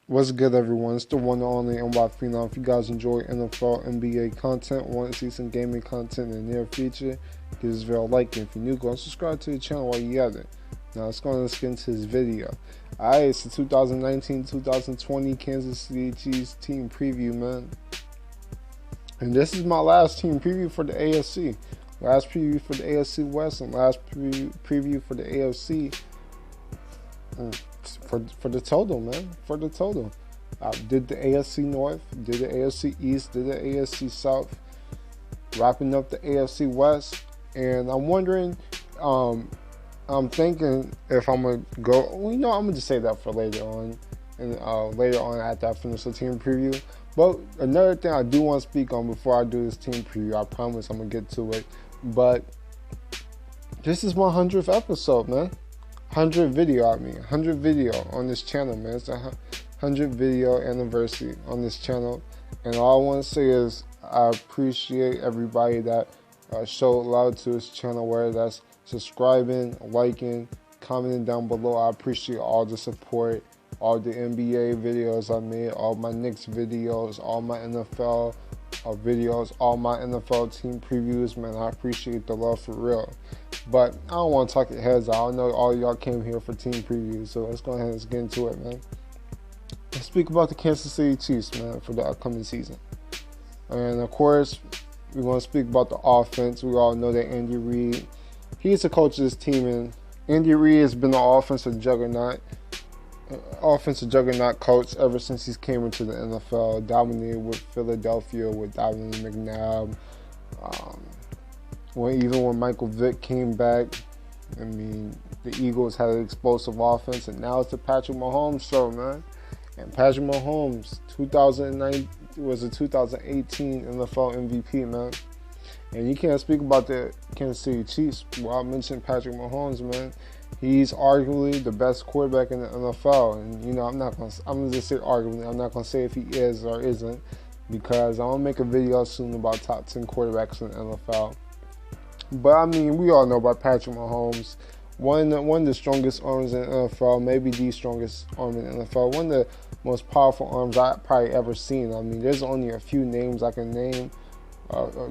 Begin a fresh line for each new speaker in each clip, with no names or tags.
What's good, everyone? It's the one and only NY Phenom. If you guys enjoy NFL, NBA content, want to see some gaming content in the near future, give this video a like. And if you're new, go and subscribe to the channel while you're at it. Now, let's get into this video. Alright, it's the 2019-2020 Kansas City Chiefs team preview, man. And this is my last team preview for the AFC. Last preview for the AFC West and last preview for the AFC. For the total, man. For the total. Did the AFC North, did the AFC East, did the AFC South, wrapping up the AFC West. And I'm wondering, I'm thinking if I'm going to go, I'm going to just say that for later on. And later on after I finish the team preview. But another thing I do want to speak on before I do this team preview, I promise I'm going to get to it. But this is my 100th episode, man. 100 video on this channel, man. It's a 100 video anniversary on this channel. And all I want to say is I appreciate everybody that showed love to this channel, whether that's subscribing, liking, commenting down below. I appreciate all the support, all the NBA videos I made, all my Knicks videos, all my NFL videos, all my NFL team previews, man. I appreciate the love for real. But I don't want to talk your heads out. I know all y'all came here for team previews, so let's go ahead and get into it, man. Let's speak about the Kansas City Chiefs, man, for the upcoming season. And of course, we want to speak about the offense. We all know that Andy Reid, he's the coach of this team, and Andy Reid has been the offensive juggernaut coach ever since he came into the NFL. Dominated with Philadelphia, with Donovan McNabb. When Michael Vick came back, I mean, the Eagles had an explosive offense, and now it's the Patrick Mahomes show, man. And Patrick Mahomes, 2009 was a 2018 NFL MVP, man. And you can't speak about the Kansas City Chiefs without mentioning Patrick Mahomes, man. He's arguably the best quarterback in the NFL, and I'm gonna just say arguably. I'm not gonna say if he is or isn't, because I'm gonna make a video soon about top 10 quarterbacks in the NFL. But I mean, we all know about Patrick Mahomes, one of the strongest arms in the NFL, maybe the strongest arm in the NFL, one of the most powerful arms I've probably ever seen. I mean, there's only a few names I can name,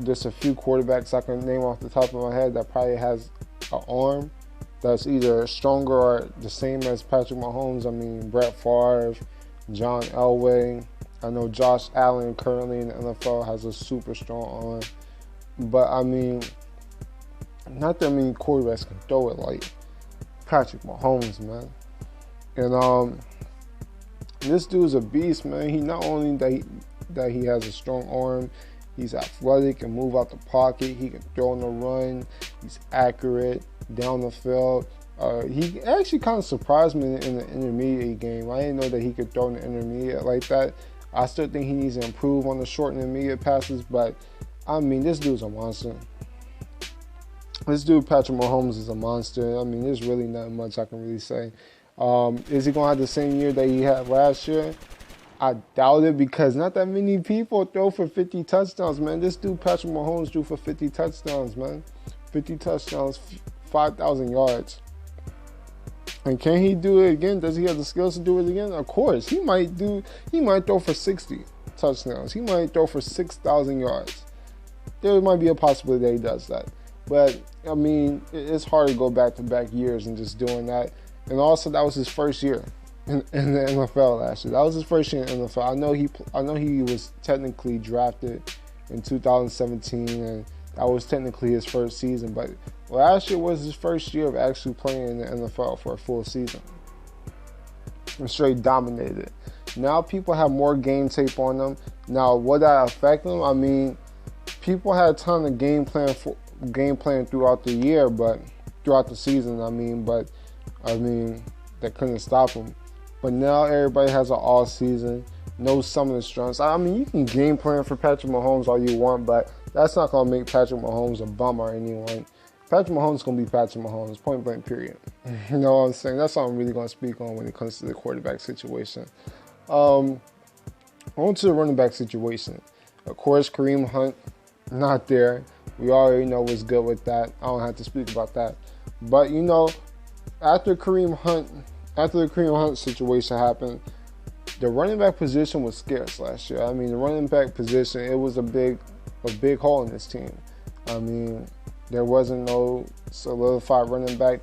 just a few quarterbacks I can name off the top of my head that probably has an arm that's either stronger or the same as Patrick Mahomes. I mean, Brett Favre, John Elway. I know Josh Allen currently in the NFL has a super strong arm. But I mean, not that many quarterbacks can throw it like Patrick Mahomes, man. And this dude's a beast, man. He not only that he has a strong arm, he's athletic and move out the pocket. He can throw on the run. He's accurate down the field. He actually kind of surprised me in the intermediate game. I didn't know that he could throw in the intermediate like that. I still think he needs to improve on the short and intermediate passes, but I mean, this dude's a monster. This dude, Patrick Mahomes, is a monster. I mean, there's really not much I can really say. Is he going to have the same year that he had last year? I doubt it, because not that many people throw for 50 touchdowns, man. This dude, Patrick Mahomes, threw for 50 touchdowns, man. 50 touchdowns, 5,000 yards. And can he do it again? Does he have the skills to do it again? Of course. He might throw for 60 touchdowns. He might throw for 6,000 yards. There might be a possibility that he does that. But, I mean, it's hard to go back-to-back years and just doing that. And also, that was his first year in the NFL last year. That was his first year in the NFL. I know he was technically drafted in 2017, and that was technically his first season. But last year was his first year of actually playing in the NFL for a full season. And straight dominated. Now people have more game tape on them. Now, would that affect them? I mean, people had a ton of game plan throughout the year, but throughout the season, but that couldn't stop him. But now everybody has an all season, knows some of the strengths. I mean, you can game plan for Patrick Mahomes all you want, but that's not going to make Patrick Mahomes a bum or anyone. Patrick Mahomes is going to be Patrick Mahomes, point blank, period. You know what I'm saying? That's all I'm really going to speak on when it comes to the quarterback situation. On to the running back situation. Of course, Kareem Hunt, not there. We already know what's good with that. I don't have to speak about that. But, after the Kareem Hunt situation happened, the running back position was scarce last year. I mean, the running back position, it was a big hole in this team. I mean, there wasn't no solidified running back.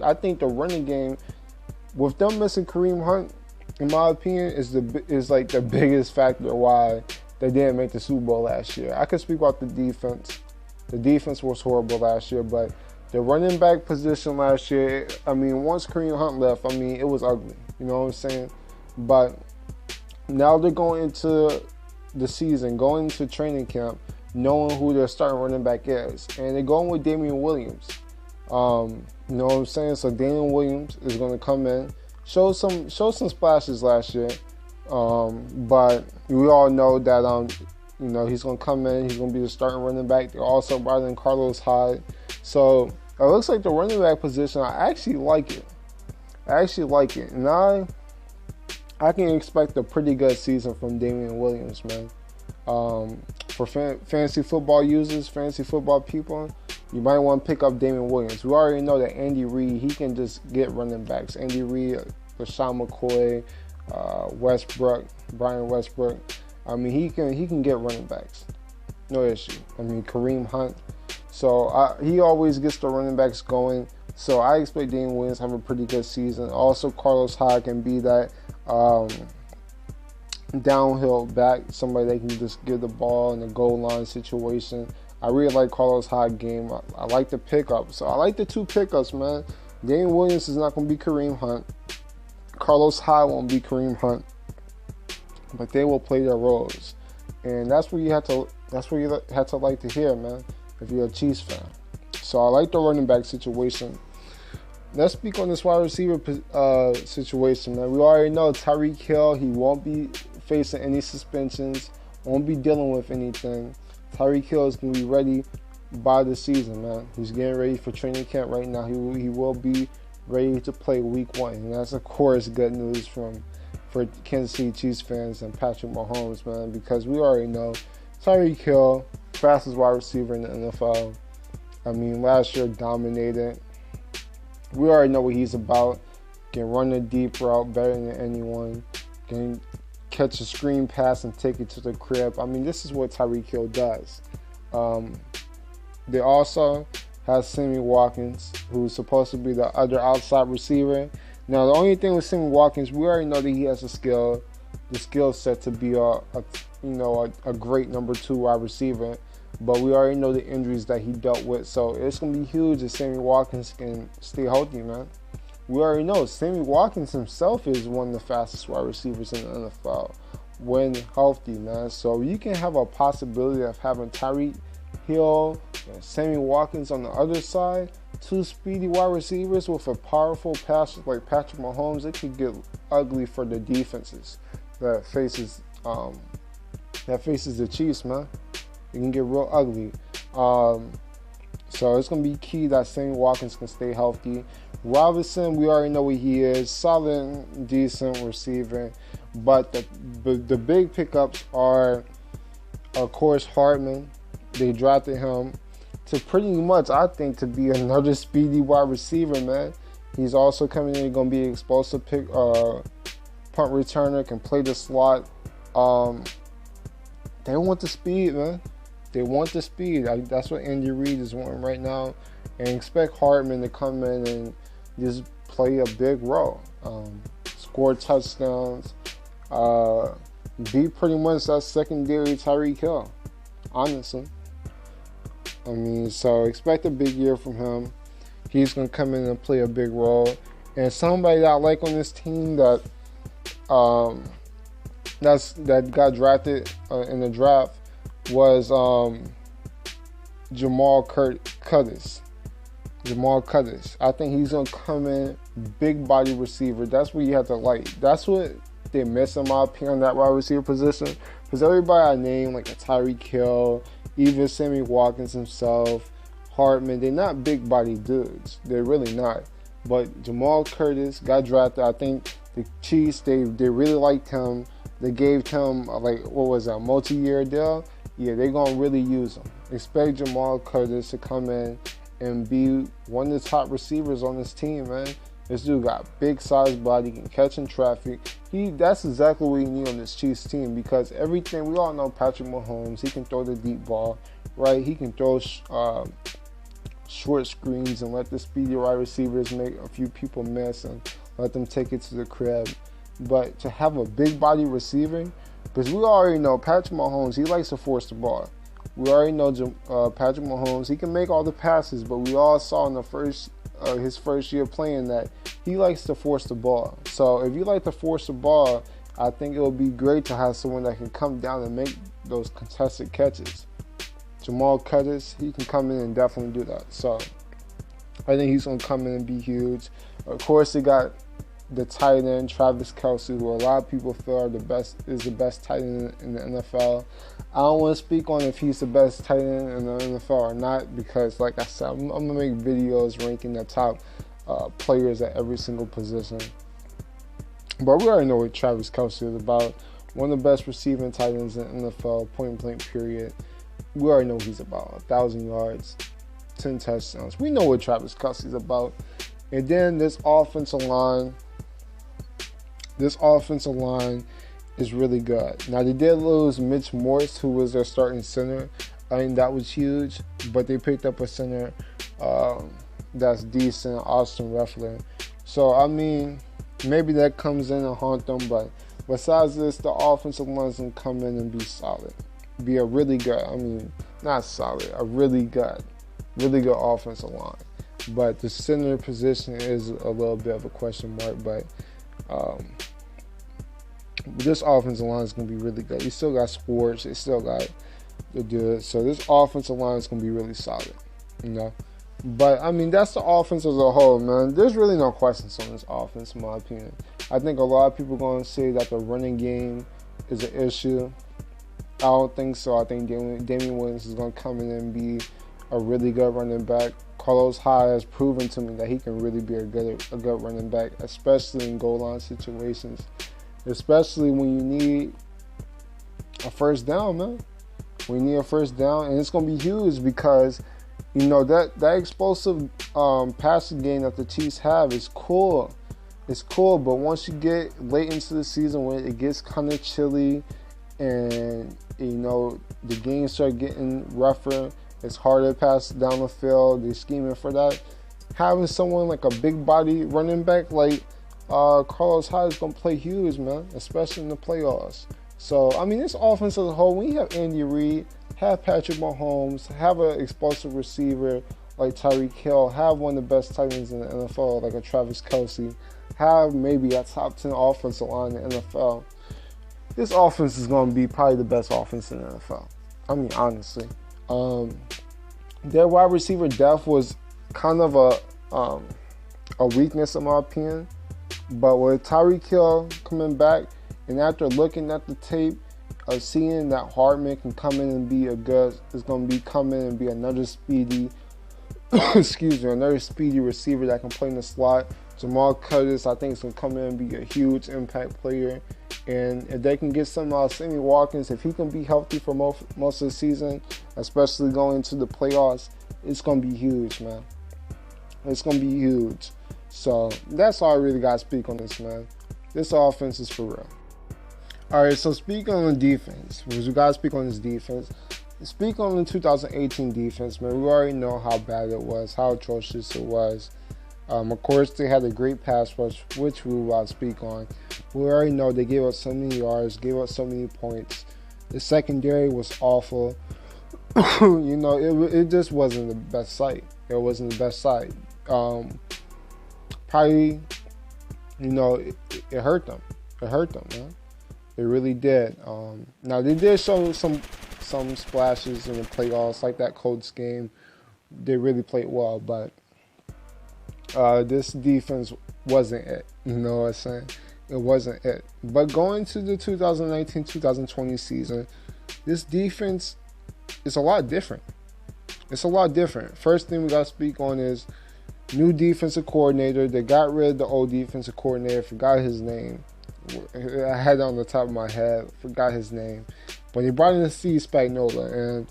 I think the running game, with them missing Kareem Hunt, in my opinion, is like the biggest factor why they didn't make the Super Bowl last year. I could speak about the defense. The defense was horrible last year, but the running back position last year, I mean, once Kareem Hunt left, I mean, it was ugly. You know what I'm saying? But now they're going into the season, going into training camp, knowing who their starting running back is. And they're going with Damian Williams. You know what I'm saying? So Damian Williams is going to come in, show some splashes last year. But we all know that you know, he's going to come in, he's going to be the starting running back. They're also brought in Carlos Hyde. So it looks like the running back position, I actually like it. And I can expect a pretty good season from Damian Williams, man. For fantasy football users, fantasy football people, you might want to pick up Damian Williams. We already know that Andy Reid, he can just get running backs. Andy Reid, LaShawn McCoy, Brian Westbrook. I mean, he can get running backs. No issue. I mean, Kareem Hunt. So he always gets the running backs going. So I expect Damian Williams to have a pretty good season. Also, Carlos Hyde can be that downhill back, somebody that can just give the ball in the goal line situation. I really like Carlos Hyde game. I like the pickup. So I like the two pickups, man. Damian Williams is not going to be Kareem Hunt. Carlos Hyde won't be Kareem Hunt. But they will play their roles. And that's what you have to like to hear, man, if you're a Chiefs fan. So I like the running back situation. Let's speak on this wide receiver situation, man. We already know Tyreek Hill, he won't be facing any suspensions, won't be dealing with anything. Tyreek Hill is going to be ready by the season, man. He's getting ready for training camp right now. He will be ready to play week 1. And that's, of course, good news for Kansas City Chiefs fans and Patrick Mahomes, man, because we already know Tyreek Hill, fastest wide receiver in the NFL. I mean, last year dominated. We already know what he's about. Can run a deep route better than anyone. Can catch a screen pass and take it to the crib. I mean, this is what Tyreek Hill does. They also have Sammy Watkins, who's supposed to be the other outside receiver. Now, the only thing with Sammy Watkins, we already know that he has the skill set to be a great number 2 wide receiver. But we already know the injuries that he dealt with. So it's going to be huge if Sammy Watkins can stay healthy, man. We already know Sammy Watkins himself is one of the fastest wide receivers in the NFL when healthy, man. So you can have a possibility of having Tyreek Hill and Sammy Watkins on the other side. 2 speedy wide receivers with a powerful passer like Patrick Mahomes. It could get ugly for the defenses that faces the Chiefs, man. It can get real ugly. So it's going to be key that Sammy Watkins can stay healthy. Robinson, we already know what he is. Solid, decent receiver. But the big pickups are, of course, Hardman. They drafted him to pretty much, I think, to be another speedy wide receiver, man. He's also coming in, going to be an explosive punt returner, can play the slot. They want the speed, man. They want the speed. That's what Andy Reid is wanting right now. And expect Hardman to come in and just play a big role. Score touchdowns. Be pretty much that secondary Tyreek Hill. Honestly. I mean, so expect a big year from him. He's going to come in and play a big role. And somebody that I like on this team that got drafted in the draft was Jamal Curtis. I think he's going to come in, big body receiver. That's what you have to like. That's what they miss, in my opinion, on that wide receiver position. Because everybody I named, like a Tyreek Hill, even Sammy Watkins himself, Hardman, they're not big body dudes. They're really not. But Jamal Curtis got drafted. I think the Chiefs, they really liked him. They gave him, a multi-year deal. Yeah, they're going to really use him. Expect Jamal Curtis to come in and be one of the top receivers on this team, man. This dude got big size body, can catch in traffic. That's exactly what you need on this Chiefs team, because everything, we all know Patrick Mahomes, he can throw the deep ball, right? He can throw short screens and let the speedy wide receivers make a few people miss and let them take it to the crib. But to have a big body receiver, because we already know Patrick Mahomes, he likes to force the ball. We already know Patrick Mahomes, he can make all the passes, but we all saw in the his first year playing that he likes to force the ball. So if you like to force the ball, I think it would be great to have someone that can come down and make those contested catches. Jamal Curtis, he can come in and definitely do that. So I think he's going to come in and be huge. Of course, they got the tight end, Travis Kelce, who a lot of people feel is the best tight end in the NFL. I don't want to speak on if he's the best tight end in the NFL or not, because like I said, I'm going to make videos ranking the top players at every single position. But we already know what Travis Kelce is about. One of the best receiving tight ends in the NFL, point blank period. We already know what he's about. 1,000 yards, 10 touchdowns. We know what Travis Kelce is about. And then this offensive line is really good. Now, they did lose Mitch Morse, who was their starting center. I think that was huge. But they picked up a center that's decent, Austin Reffler. So, I mean, maybe that comes in and haunt them. But besides this, the offensive line is going to come in and be solid. Be a really good, not solid, a really good offensive line. But the center position is a little bit of a question mark. But this offensive line is going to be really good. You still got Sports. They still got the dude. So this offensive line is going to be really solid, But, that's the offense as a whole, man. There's really no questions on this offense, in my opinion. I think a lot of people are going to say that the running game is an issue. I don't think so. I think Damian Williams is going to come in and be a really good running back. Carlos Hyde has proven to me that he can really be a good running back, especially in goal line situations, especially when you need a first down, man. When you need a first down, and it's going to be huge because, that explosive passing game that the Chiefs have is cool. It's cool, but once you get late into the season when it gets kind of chilly and, the games start getting rougher, it's harder to pass down the field. They're scheming for that. Having someone like a big body running back like Carlos Hyde is going to play huge, man, especially in the playoffs. So, this offense as a whole, when you have Andy Reid, have Patrick Mahomes, have an explosive receiver like Tyreek Hill, have one of the best tight ends in the NFL like a Travis Kelce, have maybe a top 10 offensive line in the NFL, this offense is going to be probably the best offense in the NFL. Honestly. Their wide receiver depth was kind of a weakness in my opinion. But with Tyreek Hill coming back, and after looking at the tape, seeing that Hardman can come in and be another speedy, another speedy receiver that can play in the slot. Jamal Curtis, I think, is going to come in and be a huge impact player. And if they can get some Sammy Watkins, if he can be healthy for most of the season, especially going into the playoffs, it's going to be huge, man. It's going to be huge. So that's all I really got to speak on this, man. This offense is for real. All right, so speaking on the defense, because we got to speak on this defense. Speak on the 2018 defense, man. We already know how bad it was, how atrocious it was. Of course, they had a great pass rush, which we will speak on. We already know they gave up so many yards, gave up so many points. The secondary was awful. It just wasn't the best sight. It wasn't the best sight. Probably, it hurt them. It hurt them, man. It really did. Now, they did show some splashes in the playoffs, like that Colts game. They really played well, but this defense wasn't it. You know what I'm saying? It wasn't it. But going to the 2019-2020 season, this defense is a lot different. It's a lot different. First thing we got to speak on is new defensive coordinator. They got rid of the old defensive coordinator. Forgot his name. I had it on the top of my head. Forgot his name. But they brought in Steve Spagnuolo. And,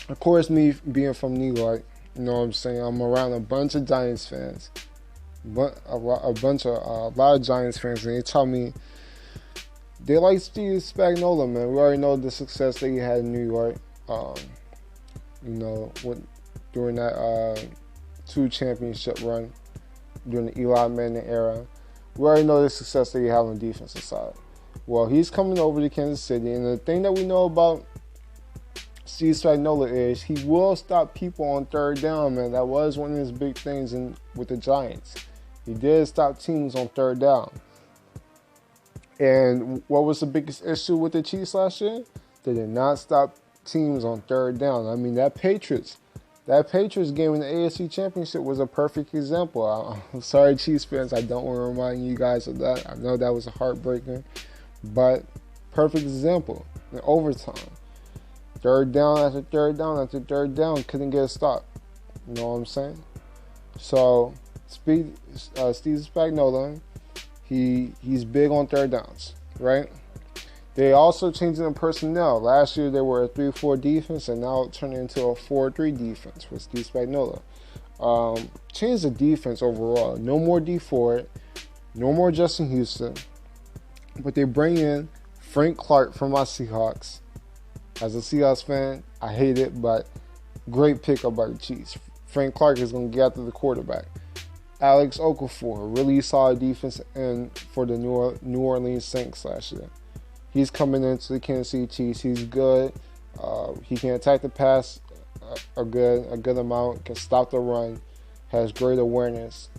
of course, me being from New York, you know what I'm saying? I'm around a bunch of Giants fans. but a lot of Giants fans, and they tell me they like Steve Spagnuolo, man. We already know the success that he had in New York. During that 2 championship run during the Eli Manning era. We already know the success that he had on the defensive side. Well, he's coming over to Kansas City, and the thing that we know about Steve Spagnuolo is he will stop people on third down, man. That was one of his big things with the Giants. He did stop teams on third down. And what was the biggest issue with the Chiefs last year? They did not stop teams on third down. I mean, that Patriots game in the AFC Championship was a perfect example. I'm sorry, Chiefs fans, I don't want to remind you guys of that. I know that was a heartbreaker, but perfect example in overtime. Third down after third down after third down, couldn't get a stop. You know what I'm saying? So, Steve Spagnuolo, he's big on third downs, right? They also changed the personnel. Last year they were a 3-4 defense, and now it turned into a 4-3 defense with Steve Spagnuolo. Changed the defense overall. No more D Ford, no more Justin Houston, but they bring in Frank Clark from my Seahawks. As a Seahawks fan, I hate it, but great pickup by the Chiefs. Frank Clark is going to get after the quarterback. Alex Okafor, really solid defense end for the New Orleans Saints last year. He's coming into the Kansas City Chiefs. He's good. He can attack the pass a good amount. Can stop the run. Has great awareness.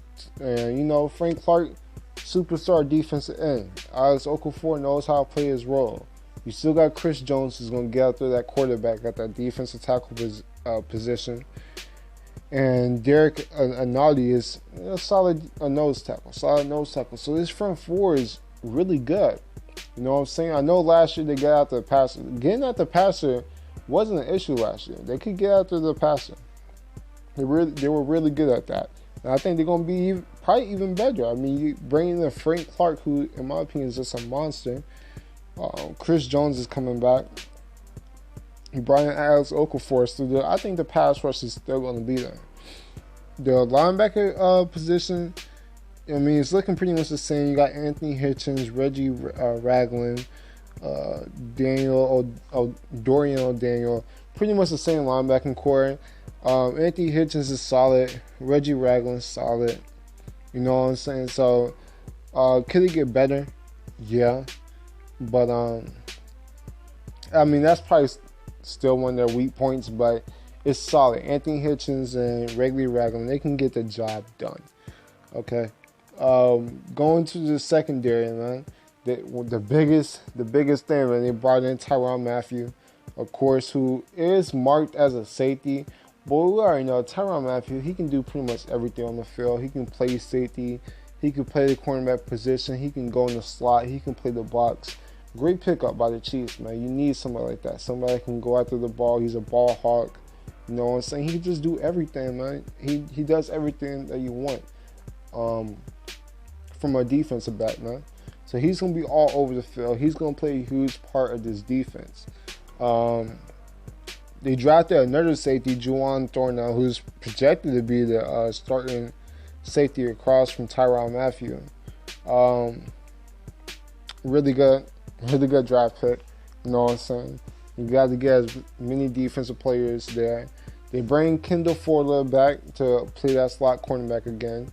And Frank Clark, superstar defensive end. Alex Okafor knows how to play his role. You still got Chris Jones who's going to get after that quarterback at that defensive tackle position. And Derek Anadi is a solid nose tackle. So this front four is really good. You know what I'm saying? I know last year they got after the passer. Getting at the passer wasn't an issue last year. They could get after the passer. They were really good at that. And I think they're going to be probably even better. I mean, you bring in Frank Clark, who, in my opinion, is just a monster. Chris Jones is coming back. You brought in Alex Okafor. So I think the pass rush is still going to be there. The linebacker position, I mean, it's looking pretty much the same. You got Anthony Hitchens, Reggie Ragland, Dorian O'Daniel. Pretty much the same linebacking core. Anthony Hitchens is solid. Reggie Ragland is solid. You know what I'm saying? So, could it get better? Yeah. But, I mean, that's probably still one of their weak points, but it's solid. Anthony Hitchens and Reggie Ragland, they can get the job done. Okay? Going to the secondary, man. The biggest thing, man, they brought in Tyrann Mathieu, of course, who is marked as a safety. But we already know Tyrann Mathieu, he can do pretty much everything on the field. He can play safety. He can play the cornerback position. He can go in the slot. He can play the box. Great pickup by the Chiefs, man. You need somebody like that. Somebody that can go after the ball. He's a ball hawk. You know what I'm saying? He can just do everything, man. He does everything that you want from a defensive back, man. So he's going to be all over the field. He's going to play a huge part of this defense. They drafted another safety, Juwan Thornell, who's projected to be the starting safety across from Tyrann Mathieu. Really good draft pick. You know what I'm saying? You got to get as many defensive players there. They bring Kendall Fuller back to play that slot cornerback again.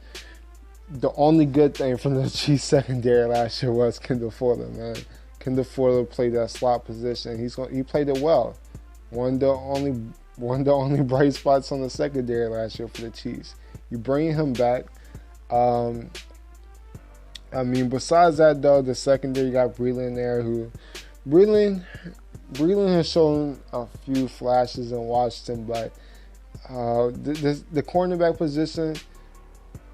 The only good thing from the Chiefs secondary last year was Kendall Fuller, man. Kendall Fuller played that slot position. He played it well. One of the only bright spots on the secondary last year for the Chiefs. You bring him back. I mean, besides that, though, the secondary, you got Breland there, who Breland has shown a few flashes in Washington, but the cornerback position,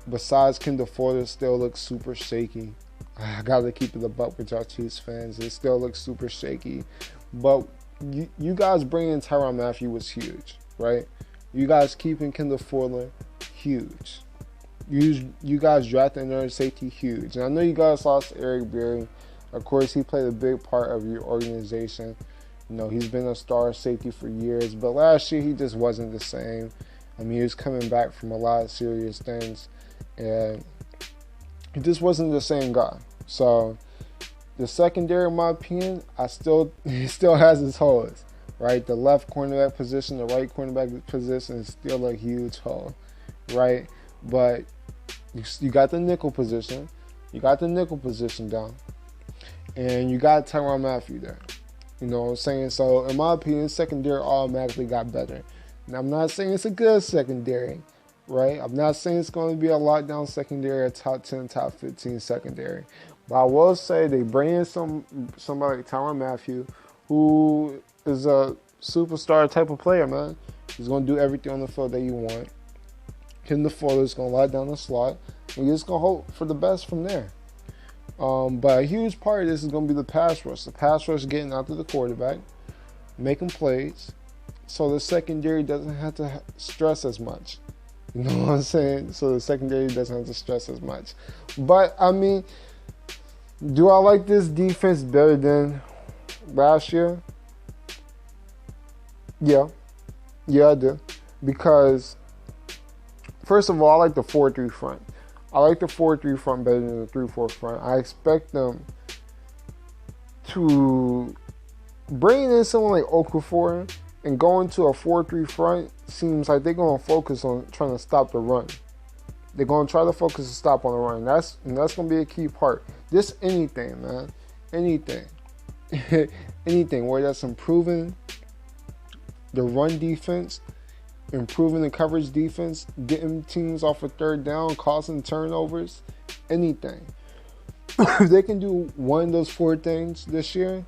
besides Kendall Fuller, still looks super shaky. I gotta keep it a buck with y'all Chiefs fans. It still looks super shaky. But you guys bringing Tyrann Mathieu was huge, right? You guys keeping Kendall Fuller, huge. You guys drafted another safety, huge. And I know you guys lost Eric Berry. Of course, he played a big part of your organization. You know, he's been a star safety for years. But last year, he just wasn't the same. I mean, he was coming back from a lot of serious things. And he just wasn't the same guy. So the secondary, in my opinion, he still has his holes, right? The left cornerback position, the right cornerback position is still a huge hole, right? But you got the nickel position. You got the nickel position down. And you got Tyrann Mathieu there. You know what I'm saying? So, in my opinion, secondary automatically got better. And I'm not saying it's a good secondary, right? I'm not saying it's going to be a lockdown secondary, a top 10, top 15 secondary. But I will say they bring in somebody like Tyrann Mathieu, who is a superstar type of player, man. He's going to do everything on the field that you want. Kendall Fuller's going to lock down the slot. And you're just going to hope for the best from there. But a huge part of this is going to be the pass rush. The pass rush getting after the quarterback, making plays, so the secondary doesn't have to stress as much. You know what I'm saying? So the secondary doesn't have to stress as much. But, I mean, do I like this defense better than last year? Yeah. Yeah, I do. Because, first of all, I like the 4-3 front. I like the 4-3 front better than the 3-4 front. I expect them to bring in someone like Okafor and go into a 4-3 front. Seems like they're going to focus on trying to stop the run. They're going to try to focus and stop on the run. That's going to be a key part. Just anything, man. Anything. Anything where that's improving the run defense, improving the coverage defense, getting teams off of third down, causing turnovers, anything. If they can do one of those 4 things this year,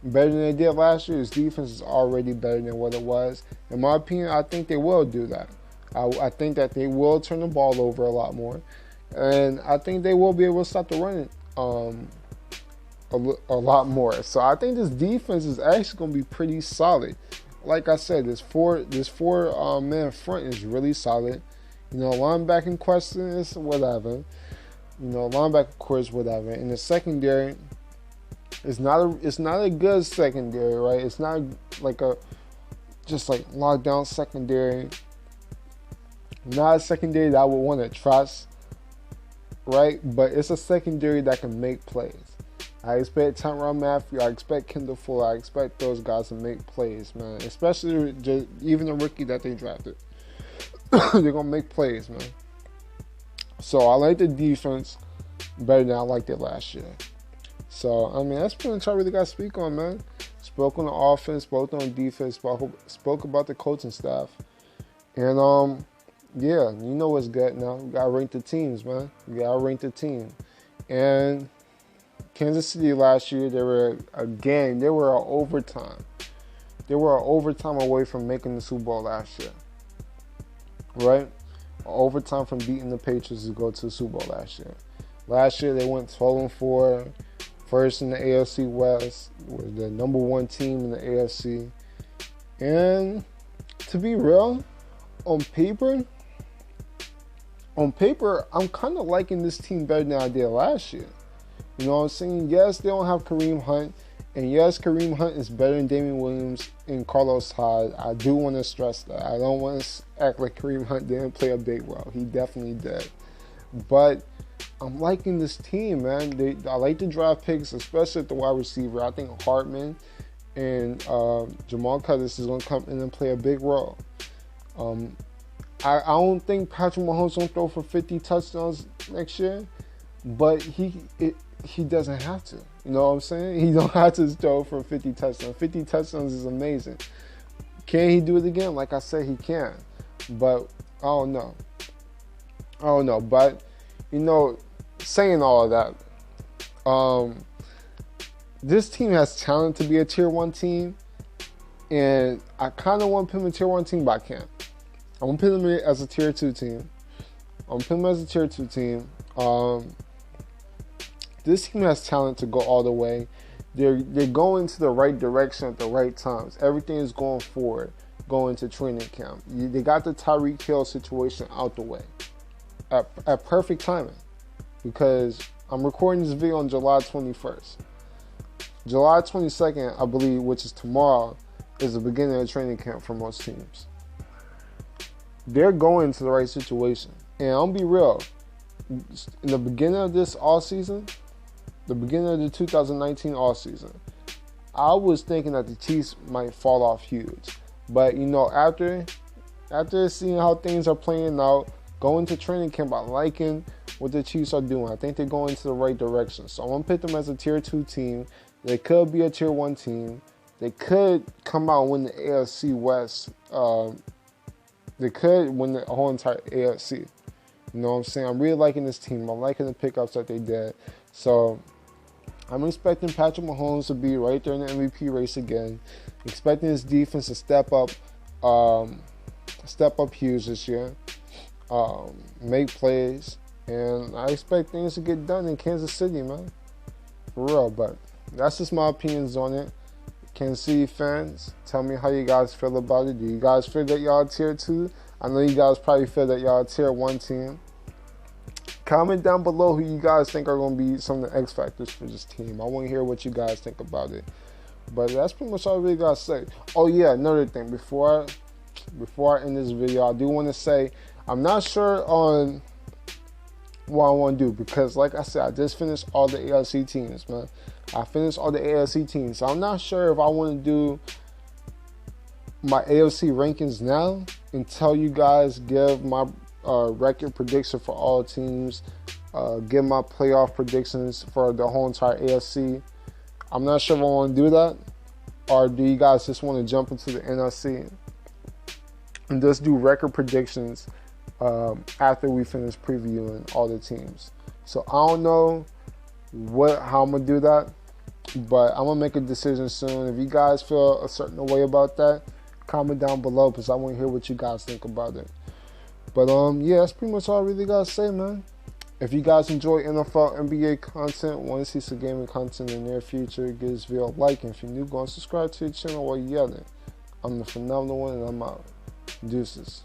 better than they did last year, his defense is already better than what it was. In my opinion, I think they will do that. I think that they will turn the ball over a lot more. And I think they will be able to stop the running a lot more. So I think this defense is actually going to be pretty solid. Like I said, this four man front is really solid. You know, linebacking question is whatever. You know, linebacker core is whatever. And the secondary is not a good secondary, right? It's not like just like lockdown secondary. Not a secondary that I would want to trust, right? But it's a secondary that can make plays. I expect Tyrann Mathieu. I expect Kendall Fuller. I expect those guys to make plays, man. Especially even the rookie that they drafted. They're going to make plays, man. So I like the defense better than I liked it last year. So, I mean, that's pretty much all I really got to speak on, man. Spoke on the offense, spoke on defense, spoke about the coaching staff. And, yeah, you know what's good now. We got to rank the teams, man. We got to rank the team. And Kansas City last year, they were an overtime. They were an overtime away from making the Super Bowl last year. Right? An overtime from beating the Patriots to go to the Super Bowl last year. Last year, they went 12-4. First in the AFC West. Were the number 1 team in the AFC. And to be real, on paper, I'm kind of liking this team better than I did last year. You know what I'm saying? Yes, they don't have Kareem Hunt. And yes, Kareem Hunt is better than Damian Williams and Carlos Hyde. I do want to stress that. I don't want to act like Kareem Hunt didn't play a big role. He definitely did. But I'm liking this team, man. I like the draft picks, especially at the wide receiver. I think Hartman and Jamal Curtis is going to come in and play a big role. I don't think Patrick Mahomes is going to throw for 50 touchdowns next year, but he doesn't have to. You know what I'm saying? He don't have to throw for 50 touchdowns. 50 touchdowns is amazing. Can he do it again? Like I said, he can. But I don't know. But, you know, saying all of that, this team has talent to be a Tier 1 team. And I kind of want to put them in a Tier 1 team, but I can't. I want to put them as a Tier 2 team. This team has talent to go all the way. They're going to the right direction at the right times. Everything is going forward, going to training camp. They got the Tyreek Hill situation out the way at perfect timing, because I'm recording this video on July 21st. July 22nd, I believe, which is tomorrow, is the beginning of training camp for most teams. They're going to the right situation. And I'll be real. in the beginning of this all season, the beginning of the 2019 all season, I was thinking that the Chiefs might fall off huge. But after seeing how things are playing out, going to training camp, I liking what the Chiefs are doing. I think they're going to the right direction. So I'm going to pick them as a tier 2 team. They could be a tier 1 team. They could come out and win the AFC West. They could win the whole entire AFC. You know what I'm saying? I'm really liking this team. I'm liking the pickups that they did. So I'm expecting Patrick Mahomes to be right there in the MVP race again. Expecting his defense to step up huge this year. Make plays. And I expect things to get done in Kansas City, man. For real. But that's just my opinions on it. Kansas City fans, tell me how you guys feel about it. Do you guys feel that y'all tier 2? I know you guys probably feel that y'all tier 1 team. Comment down below who you guys think are going to be some of the X factors for this team. I want to hear what you guys think about it. But that's pretty much all I really got to say. Oh yeah, another thing. Before I end this video, I do want to say I'm not sure on what I want to do because, like I said, I just finished all the AFC teams, man. I finished all the AFC teams. So I'm not sure if I want to do my AFC rankings now until you guys give my record prediction for all teams, give my playoff predictions for the whole entire AFC. I'm not sure if I want to do that, or do you guys just want to jump into the NFC and just do record predictions after we finish previewing all the teams? So I don't know how I'm gonna do that, but I'm gonna make a decision soon. If you guys feel a certain way about that, comment down below because I want to hear what you guys think about it. But yeah, that's pretty much all I really gotta say, man. If you guys enjoy NFL, NBA content, want to see some gaming content in the near future, give this video a like, and if you're new, go and subscribe to the channel while you're at it. I'm the phenomenal one, and I'm out. Deuces.